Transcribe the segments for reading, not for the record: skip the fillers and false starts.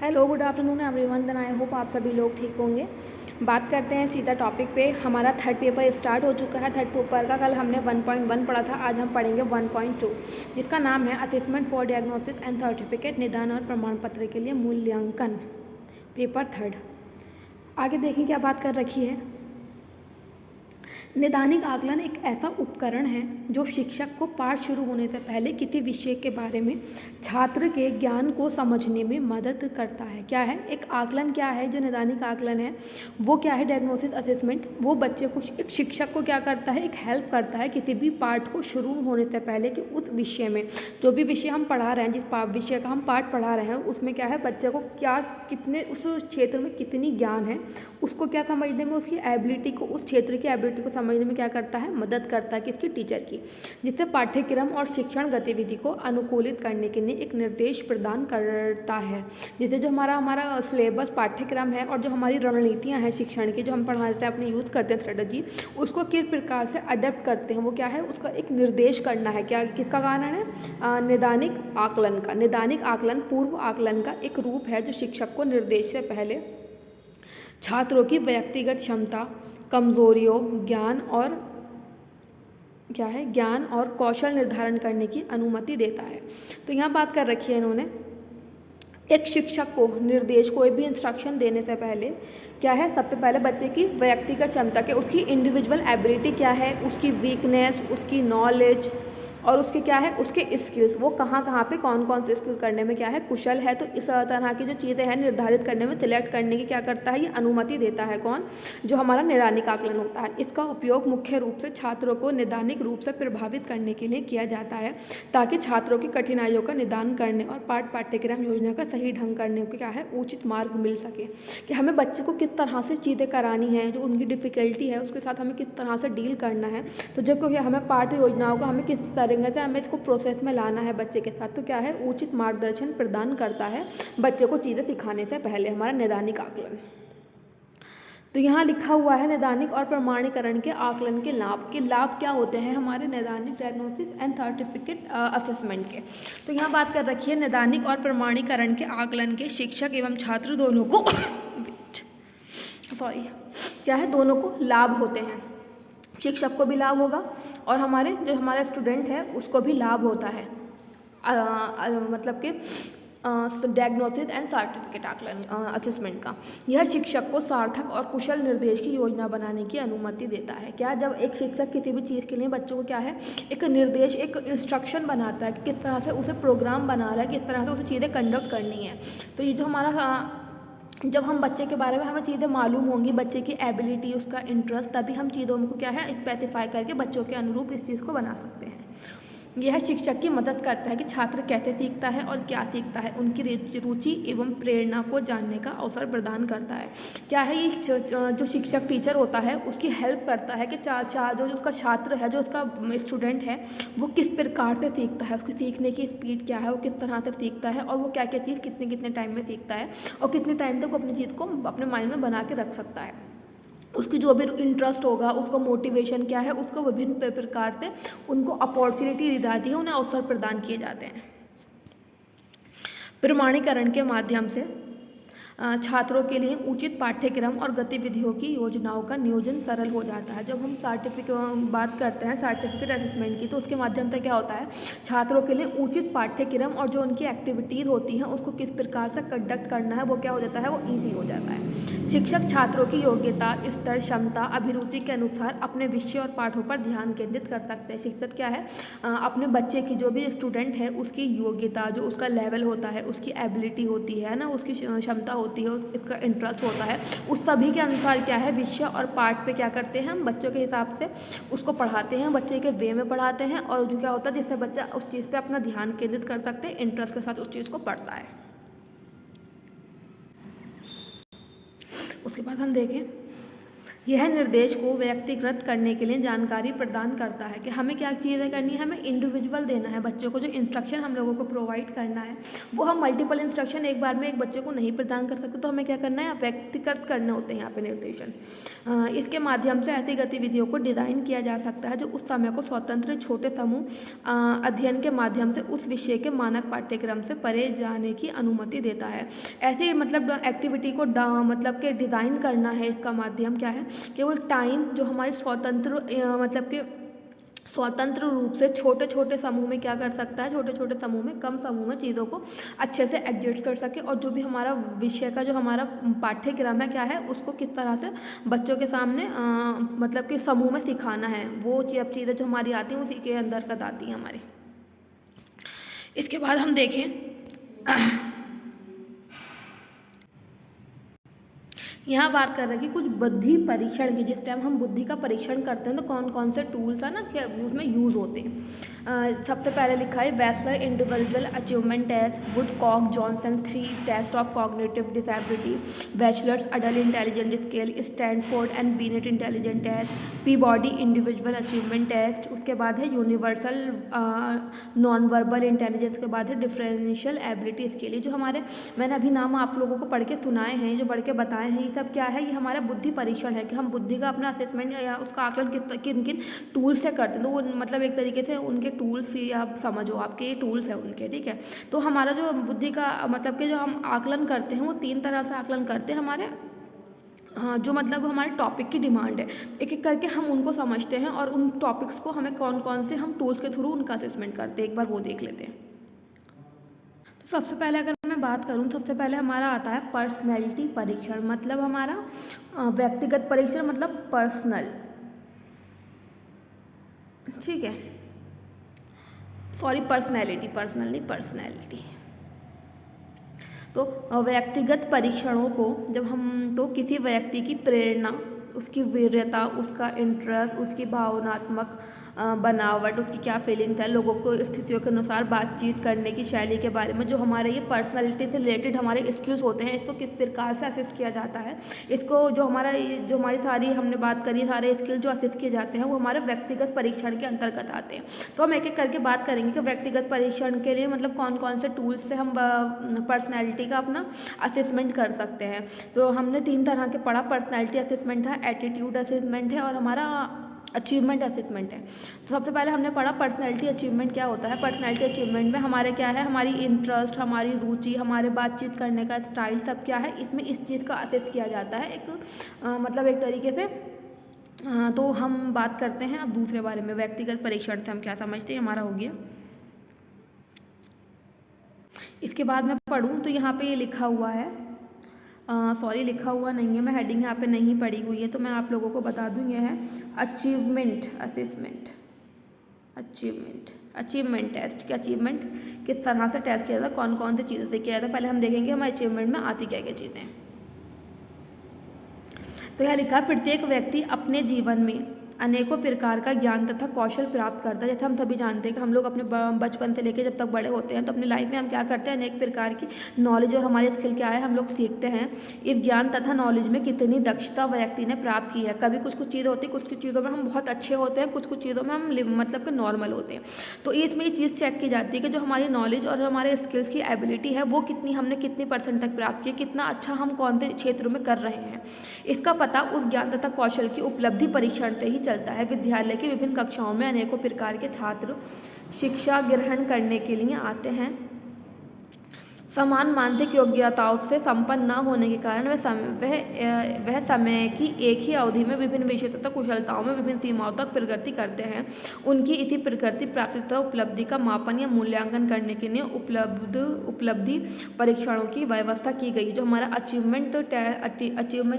Hello, good afternoon everyone. Then I hope आप सभी लोग ठीक होंगे। बात करते हैं सीधा टॉपिक पे। हमारा थर्ड पेपर स्टार्ट हो चुका है। थर्ड पेपर का कल हमने 1.1 पढ़ा था, आज हम पढ़ेंगे 1.2, जिसका नाम है assessment for diagnosis and certificate, निदान और प्रमाण पत्र के लिए मूल्यांकन, पेपर थर्ड। आगे देखें क्या बात कर रखी है। निदानिक आकलन एक ऐसा उपकरण है जो शिक्षक को पाठ शुरू होने से पहले किसी विषय के बारे में छात्र के ज्ञान को समझने में मदद करता है। क्या है एक आकलन? क्या है जो निदानिक आकलन है वो? क्या है डायग्नोसिस असेसमेंट? वो बच्चे को, एक शिक्षक को क्या करता है, एक हेल्प करता है किसी भी पाठ को शुरू होने से पहले कि उस विषय में, जो भी विषय हम पढ़ा रहे हैं, जिस विषय का हम पाठ पढ़ा रहे हैं, उसमें क्या है बच्चे को क्या, कितने, उस क्षेत्र में कितनी ज्ञान है, उसको क्या समझने में, उसकी एबिलिटी को, उस क्षेत्र की एबिलिटी को समझने में क्या करता है, मदद करता है किसकी, टीचर की, जिससे पाठ्यक्रम और शिक्षण गतिविधि को अनुकूलित करने के लिए एक निर्देश प्रदान करता है। जिससे जो हमारा सिलेबस, पाठ्यक्रम है और जो हमारी रणनीतियाँ हैं शिक्षण की, जो हम पढ़ाते हैं, अपने यूज़ करते हैं स्ट्रेटजी, उसको किस प्रकार से अडेप्ट करते हैं, वो क्या है, उसका एक निर्देश करना है। क्या, किसका कारण है, निदानिक आकलन का। निदानिक आकलन पूर्व आकलन का एक रूप है जो शिक्षक को निर्देश से पहले छात्रों की व्यक्तिगत क्षमता, कमजोरियों, ज्ञान और क्या है, ज्ञान और कौशल निर्धारण करने की अनुमति देता है। तो यहाँ बात कर रखी है इन्होंने, एक शिक्षक को निर्देश, कोई भी इंस्ट्रक्शन देने से पहले क्या है, सबसे पहले बच्चे की व्यक्तिगत क्षमता के, उसकी इंडिविजुअल एबिलिटी क्या है, उसकी वीकनेस, उसकी नॉलेज और उसके क्या है, उसके स्किल्स, वो कहाँ कहाँ पे कौन कौन से स्किल करने में क्या है, कुशल है। तो इस तरह की जो चीज़ें हैं निर्धारित करने में, सिलेक्ट करने की क्या करता है, ये अनुमति देता है। कौन? जो हमारा निदानिक आकलन होता है। इसका उपयोग मुख्य रूप से छात्रों को निदानिक रूप से प्रभावित करने के लिए किया जाता है, ताकि छात्रों की कठिनाइयों का निदान करने और पाठ्यक्रम योजना का सही ढंग करने को क्या है, उचित मार्ग मिल सके। कि हमें बच्चे को किस तरह से चीज़ें करानी है, जो उनकी डिफ़िकल्टी है उसके साथ हमें किस तरह से डील करना है। तो जब क्योंकि हमें पाठ्य योजनाओं को हमें किस तरह से हमें इसको प्रोसेस में लाना है बच्चे के साथ, तो क्या है, उचित मार्गदर्शन प्रदान करता है बच्चे को चीज़ें सिखाने से पहले हमारा निदानिक आकलन। तो यहाँ लिखा हुआ है निदानिक और प्रमाणीकरण के आकलन के लाभ। के लाभ क्या होते हैं हमारे निदानिक डायग्नोसिस एंड सर्टिफिकेट असेसमेंट के। तो यहाँ बात कर रखी है निदानिक और प्रमाणीकरण के आकलन के शिक्षक एवं छात्र दोनों को क्या है, दोनों को लाभ होते हैं। शिक्षक को भी लाभ होगा और हमारे स्टूडेंट है उसको भी लाभ होता है। मतलब कि डायग्नोसिस एंड सर्टिफिकेट आकलन असेसमेंट का। यह शिक्षक को सार्थक और कुशल निर्देश की योजना बनाने की अनुमति देता है। क्या, जब एक शिक्षक किसी भी चीज़ के लिए बच्चों को क्या है, एक निर्देश, एक इंस्ट्रक्शन बनाता है कि किस तरह से उसे प्रोग्राम बना रहा है, किस तरह से उसे चीज़ें कंडक्ट करनी है। तो ये जो हमारा, जब हम बच्चे के बारे में हमें चीज़ें मालूम होंगी, बच्चे की एबिलिटी, उसका इंटरेस्ट, तभी हम चीज़ों को क्या है, स्पेसिफाई करके बच्चों के अनुरूप इस चीज़ को बना सकते हैं। यह शिक्षक की मदद करता है कि छात्र कैसे सीखता है और क्या सीखता है, उनकी रुचि एवं प्रेरणा को जानने का अवसर प्रदान करता है। क्या है, ये जो शिक्षक, टीचर होता है, उसकी हेल्प करता है कि जो उसका छात्र है, जो उसका स्टूडेंट है, वो किस प्रकार से सीखता है, उसकी सीखने की स्पीड क्या है, वो किस तरह से सीखता है और वो क्या क्या चीज़ कितने कितने टाइम में सीखता है और कितने टाइम तक वो अपनी चीज़ को अपने माइंड में बना के रख सकता है। उसकी जो भी इंटरेस्ट होगा, उसको मोटिवेशन क्या है, उसको विभिन्न प्रकार से उनको अपॉर्चुनिटी दी जाती है, उन्हें अवसर प्रदान किए जाते हैं। प्रमाणीकरण के माध्यम से छात्रों के लिए उचित पाठ्यक्रम और गतिविधियों की योजनाओं का नियोजन सरल हो जाता है। जब हम बात करते हैं सर्टिफिकेट असेसमेंट की, तो उसके माध्यम से क्या होता है, छात्रों के लिए उचित पाठ्यक्रम और जो उनकी एक्टिविटीज़ होती हैं उसको किस प्रकार से कंडक्ट करना है, वो क्या हो जाता है, वो ईजी हो जाता है। शिक्षक छात्रों की योग्यता, स्तर, क्षमता, अभिरुचि के अनुसार अपने विषय और पाठों पर ध्यान केंद्रित कर सकते हैं। शिक्षक क्या है, अपने बच्चे की, जो भी स्टूडेंट है, उसकी योग्यता, जो उसका लेवल होता है, उसकी एबिलिटी होती है ना, उसकी क्षमता होती है, इसका इंटरेस्ट होता है, उस सभी के अनुसार क्या है, विषय और पाठ पे क्या करते हैं, हम बच्चों के हिसाब से उसको पढ़ाते हैं, बच्चे के वे में पढ़ाते हैं और जो क्या होता है, जिससे बच्चा उस चीज़ पे अपना ध्यान केंद्रित कर सकते हैं, इंटरेस्ट के साथ उस चीज़ को पढ़ता है। उसके बाद हम देखें यह निर्देश को व्यक्तिगत करने के लिए जानकारी प्रदान करता है कि हमें क्या चीज़ें करनी है, हमें इंडिविजुअल देना है बच्चों को, जो इंस्ट्रक्शन हम लोगों को प्रोवाइड करना है वो हम मल्टीपल इंस्ट्रक्शन एक बार में एक बच्चे को नहीं प्रदान कर सकते, तो हमें क्या करना है, व्यक्तिगत करने होते हैं यहाँ पे निर्देशन। इसके माध्यम से ऐसी गतिविधियों को डिज़ाइन किया जा सकता है जो उस समय को स्वतंत्र छोटे समूह अध्ययन के माध्यम से उस विषय के मानक पाठ्यक्रम से परे जाने की अनुमति देता है। ऐसी मतलब एक्टिविटी को मतलब के डिज़ाइन करना है, इसका माध्यम क्या है, केवल टाइम जो हमारी स्वतंत्र मतलब कि स्वतंत्र रूप से छोटे छोटे समूह में क्या कर सकता है, छोटे छोटे समूह में, कम समूह में चीज़ों को अच्छे से एडजस्ट कर सके, और जो भी हमारा विषय का जो हमारा पाठ्यक्रम है क्या है, उसको किस तरह से बच्चों के सामने मतलब कि समूह में सिखाना है, वो चीज़ें जो हमारी आती हैं उसी के अंतर्गत आती हैं हमारी। इसके बाद हम देखें यहाँ बात कर रहे हैं कि कुछ बुद्धि परीक्षण की, जिस टाइम हम बुद्धि का परीक्षण करते हैं तो कौन कौन से टूल्स है ना क्या उसमें यूज़ होते हैं। सबसे पहले लिखा है Wechsler individual achievement test, Woodcock Johnson 3 test of cognitive disability, bachelors adult intelligent scale, Stanford and Binet intelligent test, Peabody individual achievement test. उसके बाद है यूनिवर्सल नॉन वर्बल इंटेलिजेंस के बाद है डिफरेंशियल एबिलिटी स्केल। ये जो हमारे मैंने अभी नाम आप लोगों को पढ़ के सुनाए हैं, जो पढ़ के बताए हैं, ये सब क्या है, ये हमारा बुद्धि परीक्षण है कि हम बुद्धि का अपना असेसमेंट या उसका आकलन किन किन टूल से करते हैं। तो वो मतलब एक तरीके से उनके टूल्स ही आप समझो, आपके ये टूल्स हैं उनके, ठीक है। तो हमारा जो बुद्धि का मतलब कि जो हम आकलन करते हैं वो 3 तरह से आकलन करते हैं हमारे। हाँ, जो मतलब हमारे टॉपिक की डिमांड है, एक एक करके हम उनको समझते हैं और उन टॉपिक्स को हमें कौन कौन से हम टूल्स के थ्रू उनका असेसमेंट करते हैं, एक बार वो देख लेते हैं। तो सबसे पहले अगर मैं बात करूँ, सबसे पहले हमारा आता है पर्सनैलिटी परीक्षण, मतलब हमारा व्यक्तिगत परीक्षण, मतलब पर्सनल, ठीक है, सॉरी पर्सनैलिटी, पर्सनल नहीं पर्सनैलिटी। तो व्यक्तिगत परीक्षणों को जब हम तो किसी व्यक्ति की प्रेरणा, उसकी वीरता, उसका इंटरेस्ट, उसकी भावनात्मक बनावट, उसकी क्या फीलिंग्स है, लोगों को स्थितियों के अनुसार बातचीत करने की शैली के बारे में, जो हमारे ये पर्सनालिटी से रिलेटेड हमारे स्किल्स होते हैं, इसको किस प्रकार से असेस किया जाता है, इसको जो हमारी सारी हमने बात करी, सारे स्किल जो असेस किए जाते हैं वो हमारे व्यक्तिगत परीक्षण के अंतर्गत आते हैं। तो हम एक एक करके बात करेंगे कि व्यक्तिगत परीक्षण के लिए मतलब कौन कौन से टूल्स से हम पर्सनैलिटी का अपना असेसमेंट कर सकते हैं। तो हमने 3 तरह के पढ़ा, पर्सनैलिटी असेसमेंट है, एटीट्यूड असेसमेंट है और हमारा अचीवमेंट असेसमेंट है। तो सबसे पहले हमने पढ़ा पर्सनैलिटी अचीवमेंट क्या होता है। पर्सनैलिटी अचीवमेंट में हमारे क्या है, हमारी इंटरेस्ट, हमारी रुचि, हमारे बातचीत करने का स्टाइल सब क्या है, इसमें इस चीज़ का असेस किया जाता है एक मतलब एक तरीके से। तो हम बात करते हैं अब दूसरे बारे में, व्यक्तिगत परीक्षण से हम क्या समझते हैं, हमारा हो गया। इसके बाद मैं पढ़ूँ तो यहाँ पे ये लिखा हुआ है, सॉरी लिखा हुआ नहीं है, मैं हेडिंग यहाँ पे नहीं पढ़ी हुई है, तो मैं आप लोगों को बता दूँ, ये है अचीवमेंट असेसमेंट, अचीवमेंट टेस्ट। कि अचीवमेंट किस तरह से टेस्ट किया जाता है, कौन कौन सी चीज़ों से किया जाता है। पहले हम देखेंगे हमारे अचीवमेंट में आती क्या क्या चीज़ें। तो यह लिखा है प्रत्येक व्यक्ति अपने जीवन में अनेकों प्रकार का ज्ञान तथा कौशल प्राप्त करता है। जैसे हम सभी जानते हैं कि हम लोग अपने बचपन से लेकर जब तक बड़े होते हैं तो अपनी लाइफ में हम क्या करते हैं, अनेक प्रकार की नॉलेज और हमारे स्किल क्या है, हम लोग सीखते हैं। इस ज्ञान तथा नॉलेज में कितनी दक्षता व्यक्ति ने प्राप्त की है। कभी कुछ कुछ चीज़ होती है, कुछ कुछ चीज़ों में हम बहुत अच्छे होते हैं, कुछ कुछ चीज़ों में हम मतलब कि नॉर्मल होते हैं। तो इसमें ये चीज़ चेक की जाती है कि जो हमारी नॉलेज और हमारे स्किल्स की एबिलिटी है वो कितनी, हमने कितनी % तक प्राप्त की, कितना अच्छा हम कौन से क्षेत्रों में कर रहे हैं। इसका पता उस ज्ञान तथा कौशल की उपलब्धि परीक्षण से ही चलता है। विद्यालय की विभिन्न कक्षाओं में अनेकों प्रकार के छात्र शिक्षा ग्रहण करने के लिए आते हैं। समान मानसिक योग्यताओं से संपन्न न होने के कारण वह समय की एक ही अवधि में विभिन्न विषयों तथा कुशलताओं में विभिन्न सीमाओं तक प्रगति करते हैं। उनकी इसी प्रगति, प्राप्ति तथा उपलब्धि का मापन या मूल्यांकन करने के लिए उपलब्धि परीक्षणों की व्यवस्था की गई। जो हमारा अचीवमेंट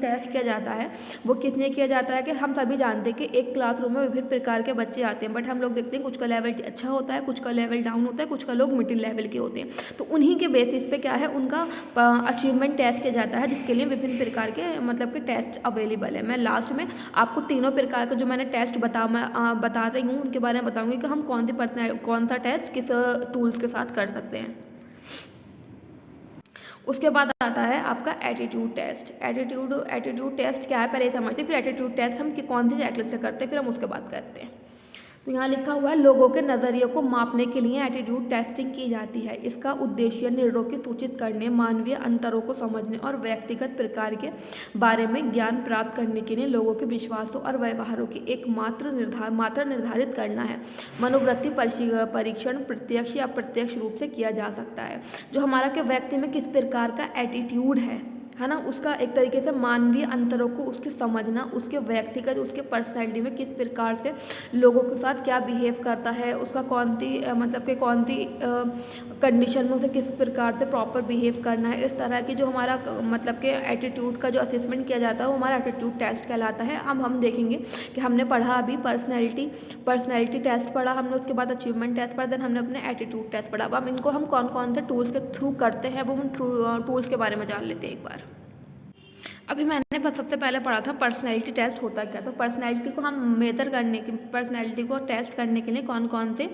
टेस्ट किया जाता है वो किसने किया जाता है, कि हम सभी जानते हैं कि एक क्लासरूम में विभिन्न प्रकार के बच्चे आते हैं, बट हम लोग देखते हैं कुछ का लेवल अच्छा होता है, कुछ का लेवल डाउन होता है, कुछ का लोग मिडिल लेवल के होते हैं। तो उन्हीं के बेसिस पे क्या है, उनका अचीवमेंट टेस्ट किया जाता है, जिसके लिए विभिन्न प्रकार के मतलब के टेस्ट अवेलेबल है। मैं लास्ट में आपको तीनों प्रकार के जो मैंने टेस्ट बता रही हूँ उनके बारे में बताऊँगी कि हम कौन सा टेस्ट किस टूल्स के साथ कर सकते हैं। उसके बाद आता है आपका एटीट्यूड टेस्ट। एटीट्यूड टेस्ट क्या है पहले समझते हैं, फिर एटीट्यूड टेस्ट हम कौन सी चेकलिस्ट से करते हैं, फिर हम उसके बाद करते हैं। तो यहाँ लिखा हुआ है लोगों के नज़रिए को मापने के लिए एटीट्यूड टेस्टिंग की जाती है। इसका उद्देश्य निर्णयों की सूचित करने, मानवीय अंतरों को समझने और व्यक्तिगत प्रकार के बारे में ज्ञान प्राप्त करने के लिए लोगों के विश्वासों और व्यवहारों की एक मात्रा निर्धारित करना है। मनोवृत्ति परीक्षण प्रत्यक्ष या अप्रत्यक्ष रूप से किया जा सकता है। जो हमारा के व्यक्ति में किस प्रकार का एटीट्यूड है ना, उसका एक तरीके से मानवीय अंतरों को उसके समझना, उसके व्यक्तिगत उसके पर्सनैलिटी में किस प्रकार से लोगों के साथ क्या बिहेव करता है, उसका कौन सी कंडीशन में उसे किस प्रकार से प्रॉपर बिहेव करना है, इस तरह की जो हमारा मतलब के एटीट्यूड का जो असेसमेंट किया जाता है वो हमारा एटीट्यूड टेस्ट कहलाता है। अब हम देखेंगे कि हमने पढ़ा अभी पर्सनैलिटी टेस्ट पढ़ा हमने, उसके बाद अचीवमेंट टेस्ट पढ़ा, देन हमने अपने एटीट्यूड टेस्ट पढ़ा। अब इनको हम कौन कौन से टूल्स के थ्रू करते हैं वो हम टूल्स के बारे में जान लेते हैं एक बार। अभी मैंने सबसे पहले पढ़ा था पर्सनैलिटी टेस्ट होता क्या। तो पर्सनैलिटी को हम मेजर करने के, पर्सनैलिटी को टेस्ट करने के लिए कौन कौन से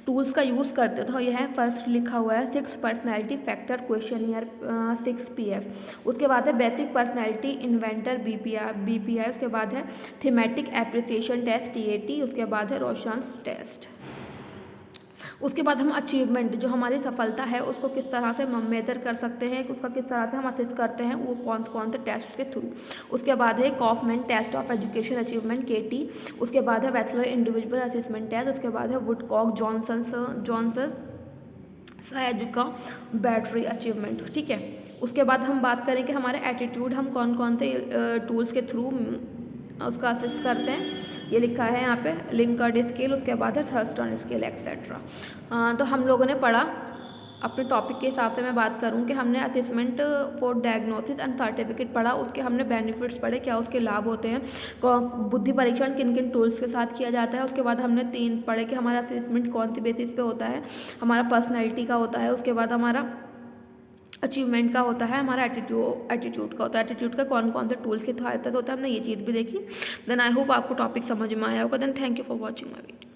टूल्स का यूज़ करते थे, तो यह है फर्स्ट लिखा हुआ है 6 पर्सनैलिटी फैक्टर क्वेश्चनियर 6PF। उसके बाद है बेसिक पर्सनैलिटी इन्वेंटर BPI। उसके बाद है थीमेटिक एप्रिसिएशन टेस्ट TAT। उसके बाद है रोशंस टेस्ट। उसके बाद हम अचीवमेंट, जो हमारी सफलता है उसको किस तरह से हम मेजर कर सकते हैं, उसका किस तरह से हम असेस करते हैं, वो कौन कौन से टेस्ट के थ्रू। उसके बाद है Kaufman test of education achievement KT। उसके बाद है बैचलर इंडिविजुअल असेसमेंट टेस्ट। उसके बाद है वुडकॉक जॉनसन सहायजुका बैटरी अचीवमेंट। ठीक है, उसके बाद हम बात करें कि हमारे एटीट्यूड हम कौन कौन से टूल्स के थ्रू उसका असेस करते हैं। ये लिखा है यहाँ पे लिंकर्ट स्केल, उसके बाद है थर्स्टन स्केल एक्सेट्रा। तो हम लोगों ने पढ़ा, अपने टॉपिक के हिसाब से मैं बात करूँ कि हमने assessment for diagnosis and certificate पढ़ा, उसके हमने बेनिफिट्स पढ़े, क्या उसके लाभ होते हैं, बुद्धि परीक्षण किन किन टूल्स के साथ किया जाता है। उसके बाद हमने 3 पढ़े कि हमारा असेसमेंट कौन सी बेसिस पे होता है, हमारा पर्सनैलिटी का होता है, उसके बाद हमारा अचीवमेंट का होता है, हमारा एटीट्यूड का होता है। एटीट्यूड का कौन कौन से टूल्स के सहायता होता है, हमने ये चीज़ भी देखी। देन आई होप आपको टॉपिक समझ में आया होगा। Then thank you for watching my video.